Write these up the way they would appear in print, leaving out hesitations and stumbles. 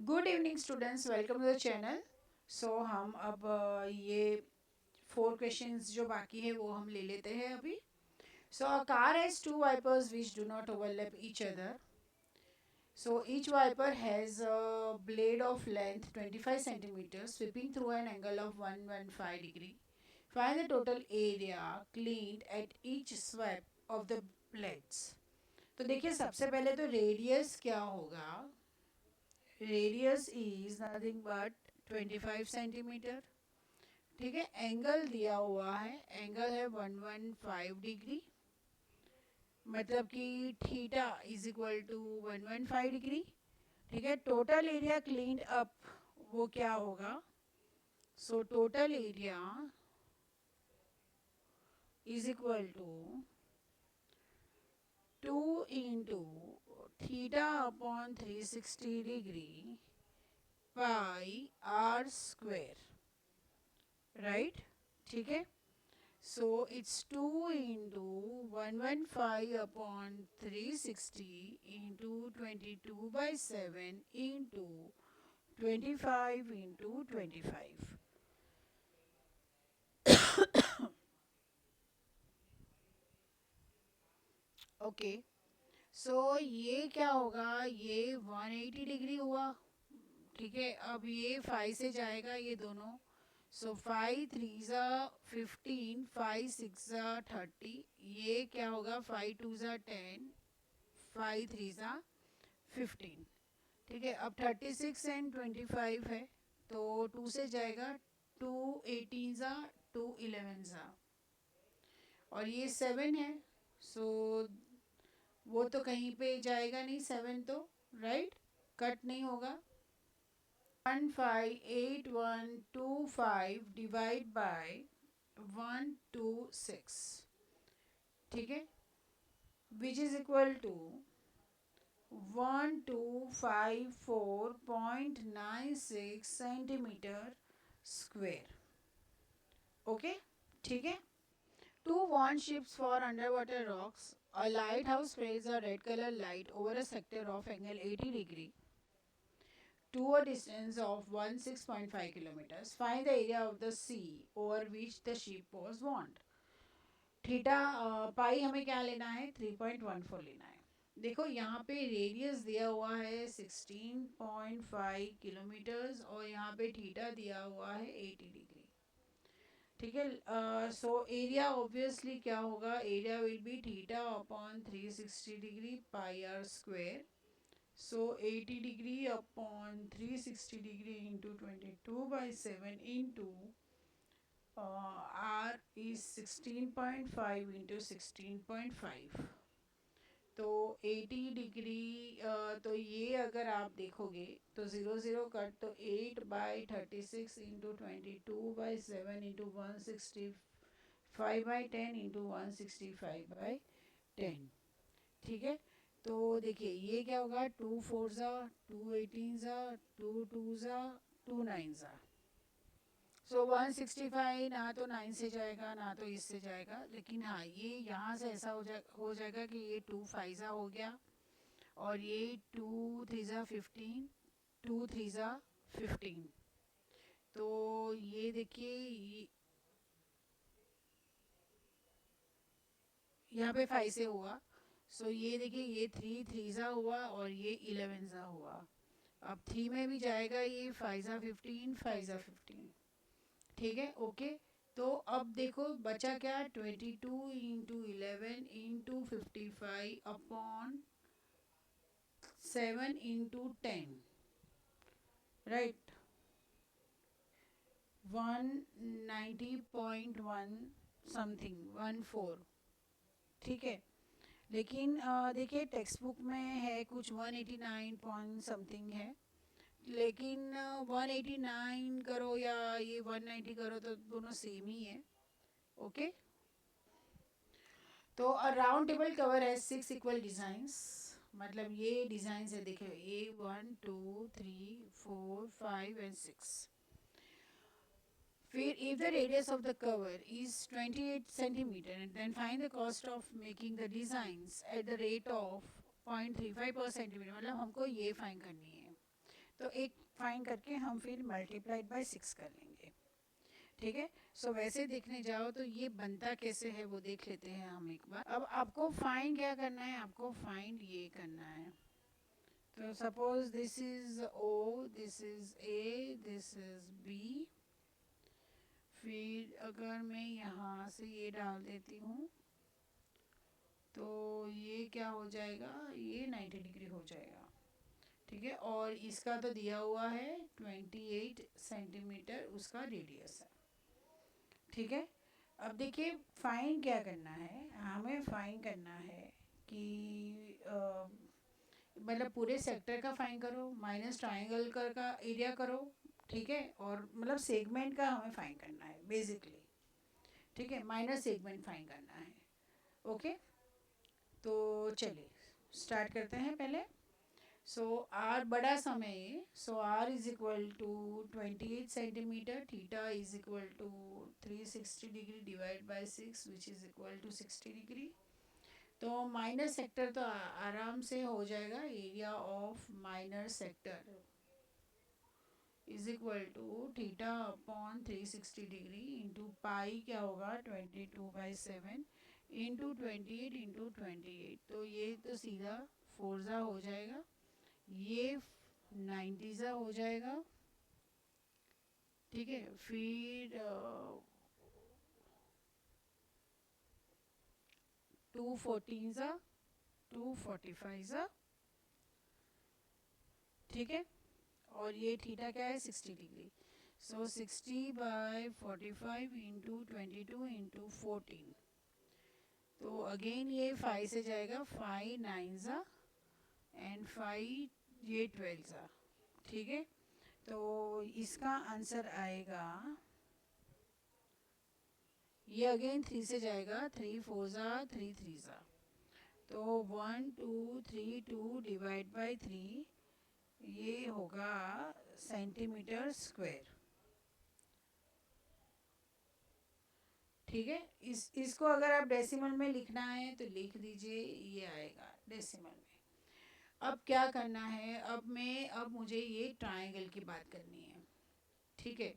Good evening students, welcome to the channel. हम अब ये 4 क्वेश्चंस जो बाकी है वो हम ले लेते हैं अभी। A car has two wipers which do not overlap each other. Each wiper has a blade of length 25 centimeters sweeping through an angle of 115 degree. Find the total area cleaned at each sweep of the blades. तो देखिए, सबसे पहले तो radius क्या होगा. Radius is nothing but 25 centimetre. ठीक है, angle दिया हुआ है, एंगल है 115 डिग्री, मतलब कि theta is equal to 115 degree. ठीक है, टोटल एरिया क्लीन्ड अप वो क्या होगा. Total area is equal to 2 into theta upon 360 degree pi r square. Right. ठीक है. It's 2 into 115 upon 360 into 22 by 7 into 25 into 25. Okay. ये क्या होगा, ये 180 डिग्री हुआ. ठीक है, अब ये 5 से जाएगा ये दोनों. 5 3 ज़ा 15, 5 6 ज़ा 30. ये क्या होगा, 5 2 ज़ा 10, 5 3 ज़ा 15. ठीक है, अब 36 एंड 25 है, तो 2 से जाएगा. 2 18 ज़ा 2 11 ज़ा, और ये 7 है. सो वो तो कहीं पे जाएगा नहीं 7 तो. राइट, कट नहीं होगा. 158 1 2 5 डिवाइड बाय 126. ठीक है, which is equal to 1254.96 centimetre square. Okay. ठीक है. Two warn ships for underwater rocks. A lighthouse spreads a red color light over a sector of angle 80 degree to a distance of 16.5 kilometers. Find the area of the sea over which the ship was warned. Theta pi हमें क्या लेना है, 3.14 लेना है. देखो, यहाँ पे radius दिया हुआ है 16.5 किलोमीटर्स और यहाँ पे थीटा दिया हुआ है 80 डिग्री. ठीक है. एरिया ऑब्वियसली क्या होगा, area will be theta upon 360 degree pi r square. 80 degree upon 360 degree into 22/7 into r is 16.5 into 16.5. तो 80 डिग्री, तो ये अगर आप देखोगे तो 0 0 कट, तो 8/36 इंटू 22/7 इंटू 165/10 इंटू 165/10. ठीक है. तो देखिए ये क्या होगा, 2 4 ज़ा 2 18 ज़ा 2 2 ज़ा 2 9 ज़ा. 165 ना तो 9 से जाएगा ना तो इससे जाएगा, लेकिन हाँ ये यहाँ से ऐसा हो जाएगा कि ये 2 5 ज़ा हो गया और ये 2 3 ज़ा 15, 2 3 ज़ा 15. तो ये देखिए यहाँ पे 5 से हुआ. ये देखिए ये 3 3 ज़ा हुआ और ये 11 ज़ा हुआ. अब 3 में भी जाएगा, ये 5 ज़ा 15, 5 ज़ा 15. ठीक है. ओके. तो अब देखो बचा क्या, 22 into 11 into 55 upon 7 into 10. Right, 190.1 something 14. ठीक है. लेकिन देखिए टेक्स्ट बुक में है कुछ 189 पॉइंट समथिंग है, लेकिन 189 करो या ये 190 करो तो दोनों सेम ही है. ओके. तो अ राउंड टेबल कवर है 6 इक्वल डिज़ाइंस. मतलब ये डिज़ाइंस है, देखिए ये 1 2 3 4 5 एंड 6. फिर if the radius of the cover is 28 centimeter, then find the cost of making the designs at the rate of 0.35 per centimeter. मतलब हमको ये फाइंड करनी है. तो एक फाइंड करके हम फिर मल्टीप्लाइड बाय 6 कर लेंगे, ठीक है। सो वैसे देखने जाओ तो ये बनता कैसे है वो देख लेते हैं हम एक बार। अब आपको फाइंड क्या करना है, आपको फाइंड ये करना है। तो suppose this is O, this is A, this is B. फिर अगर मैं यहाँ से ये डाल देती हूँ तो ये क्या हो जाएगा, ये 90 डिग्री हो जाएगा, ठीक है। और इसका तो दिया हुआ है 28 सेंटीमीटर उसका रेडियस है, ठीक है। अब देखिए फाइंड क्या करना है, हमें फाइंड करना है कि मतलब पूरे सेक्टर का फाइंड करो माइनस ट्राइंगल का एरिया करो, ठीक है। और मतलब सेगमेंट का हमें फाइंड करना है बेसिकली, ठीक है, माइनस सेगमेंट फाइंड करना है, ओके। तो चलिए स्टार्ट करते हैं पहले। सो आर बड़ा समय, so R is equal to 28 centimetre, theta is equal to 360 degree divide by 6 which is equal to 60 degree. तो माइनर सेक्टर तो आराम से हो जाएगा, area of minor sector is equal to theta upon 360 degree into pi क्या होगा 22/7 into 28 into 28। तो ये तो सीधा 4 हो जाएगा, ये 90 हो जाएगा, ठीक है। फिर 2 14 2 45, ठीक है। और ये थीटा क्या है 60 डिग्री। सो 60/45 इंटू 22 इंटू 14। तो अगेन ये 5 से जाएगा, 5 9 एंड 5 ये 12, ठीक है। तो इसका आंसर आएगा, ये अगेन 3 से जाएगा, 3 4 3 3। तो 1 2 3 2 डिवाइड बाई 3 ये होगा सेंटीमीटर स्क्वायर, ठीक है। इसको अगर आप डेसिमल में लिखना है तो लिख दीजिए, ये आएगा डेसिमल में। अब क्या करना है, अब मुझे ये ट्रायंगल की बात करनी है, ठीक है।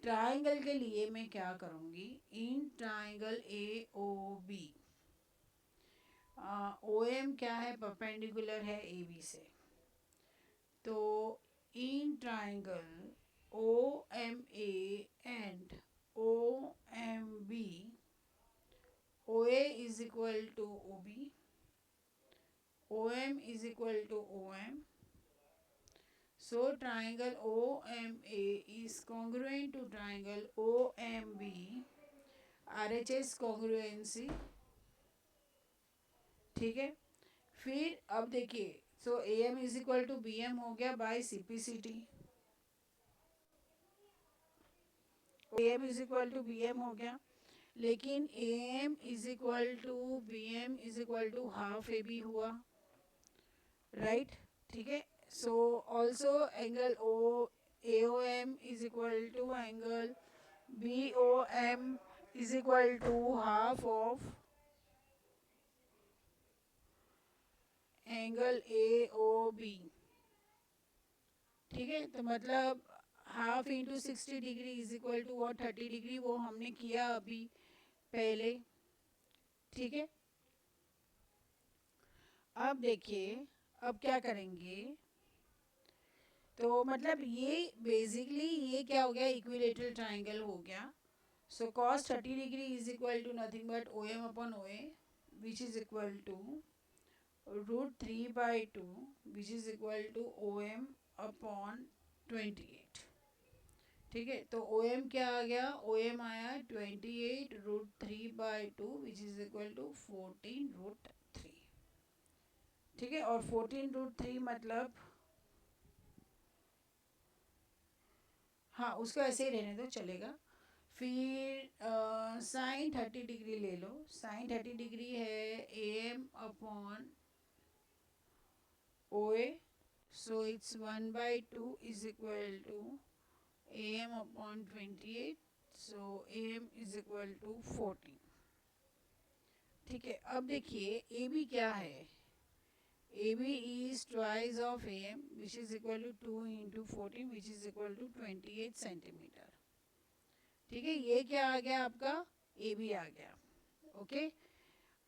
ट्रायंगल के लिए मैं क्या करूँगी, in triangle A O B, O M क्या है परपेंडिकुलर है ए बी से। तो in triangle O M A and O M B, O A is equal to O B, O M is equal to O M. So triangle OMA is congruent to triangle OMB, RHS congruency, ठीक है। फिर अब देखिए, so AM is equal to BM हो गया by CPCT, AM is equal to BM हो गया, लेकिन AM is equal to BM is equal to half AB हुआ, राइट, ठीक है। So also angle O AOM is equal to angle BOM is equal to half of angle AOB, ठीक है। तो मतलब half into 60 degree is equal to और 30 degree, वो हमने किया अभी पहले, ठीक है। अब देखिए अब क्या करेंगे, तो मतलब ये बेसिकली ये क्या हो गया, इक्विलेटरल ट्राइंगल हो गया। So cos 30 degree is equal to nothing but OM upon OA which is equal to √3/2 which is equal to OM upon 28, ठीक है। तो OM क्या आ गया, OM आया 28 √3/2 विच इज इक्वल टू 14√3, ठीक है। और 14√3 मतलब हाँ उसको ऐसे ही रहने दो चलेगा। फिर साइन 30 डिग्री ले लो, साइन 30 डिग्री है AM upon OA, so it's 1/2 is equal to AM upon 28, so AM is equal to 14, ठीक है। अब देखिए AB क्या है, AB is twice of AM, which is equal to 2 into 14, which is equal to 28 centimetre. ठीक है, ये क्या आ गया आपका, AB आ गया. ओके,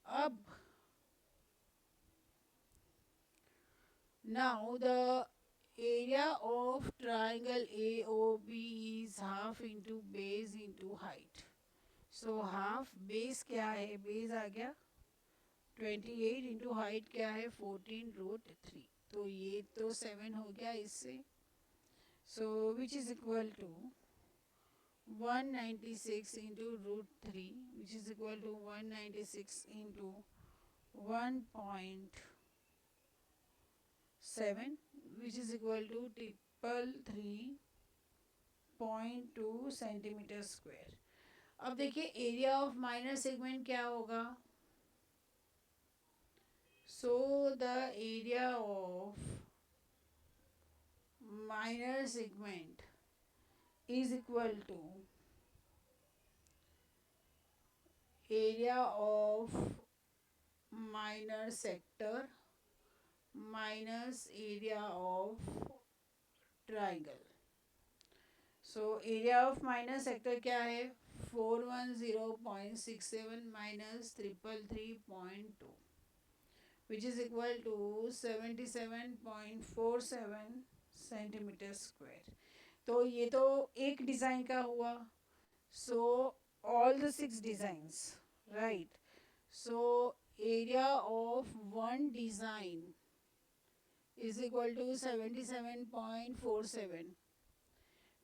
अब now the area of triangle AOB is half into base into height. So half base क्या है, base आ गया 28 into height क्या है 14√3. तो ये तो 7 हो गया इससे. So which is equal to 196 into √3, which is equal to 196 into 1.7, which is equal to 333.2 centimetre square. अब देखिए एरिया ऑफ माइनर सेगमेंट क्या होगा. So the area of minor segment is equal to area of minor sector minus area of triangle. So area of minor sector क्या है 410.67 minus 333.2, which is equal to 77.47 centimetre square. तो ये तो एक design का हुआ. So all the 6 designs, right. So area of one design is equal to 77.47.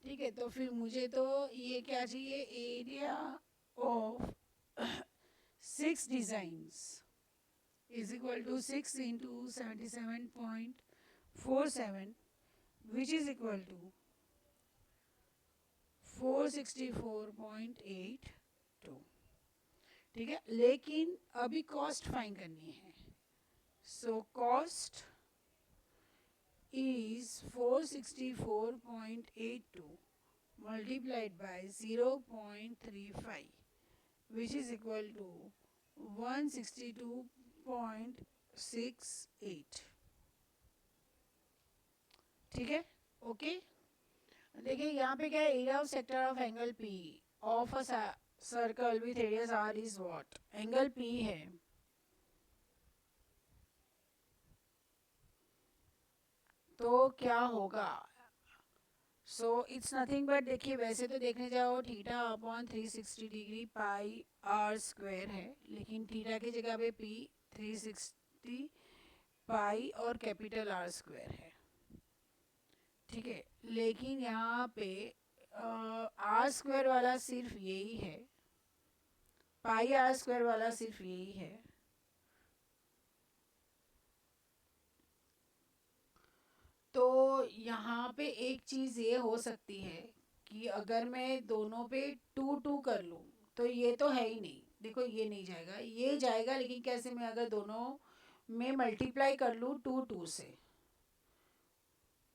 ठीक है, तो फिर मुझे तो ये क्या चाहिए, area of 6 designs is equal to 6 into 77.47, which is equal to 464.82. ठीक है, लेकिन अभी कॉस्ट फाइंड करनी है. So cost is 464.82 multiplied by 0.35, which is equal to 162.68. ठीक है, ओके. देखिए यहाँ पे क्या है, area of sector of angle P of a circle with radius R is what, angle P है. तो क्या होगा. सो इट्स नथिंग बट, देखिए वैसे तो देखने जाओ theta upon 360 degree pi r square है, लेकिन थीटा की जगह पे P 360 पाई और कैपिटल आर स्क्वायर है. ठीक है, लेकिन यहाँ पे आर स्क्वायर वाला सिर्फ यही है, पाई आर स्क्वायर वाला सिर्फ यही है. तो यहाँ पे एक चीज़ ये हो सकती है कि अगर मैं दोनों पे 2 कर लूँ तो ये तो है ही नहीं. देखो ये नहीं जाएगा, ये जाएगा, लेकिन कैसे, मैं अगर दोनों में मल्टीप्लाई कर लूँ 2 से,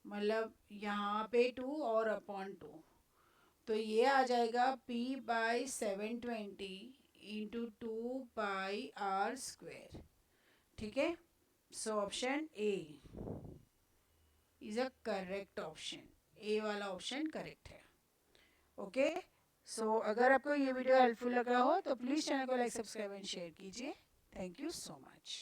मतलब यहाँ पे 2 और अपॉन 2, तो ये आ जाएगा P/720 इंटू 2πr². ठीक है, so option A is a correct option. A वाला ऑप्शन करेक्ट है. ओके, सो अगर आपको ये वीडियो हेल्पफुल लगा हो तो प्लीज़ चैनल को लाइक, सब्सक्राइब एंड शेयर कीजिए. Thank you so much.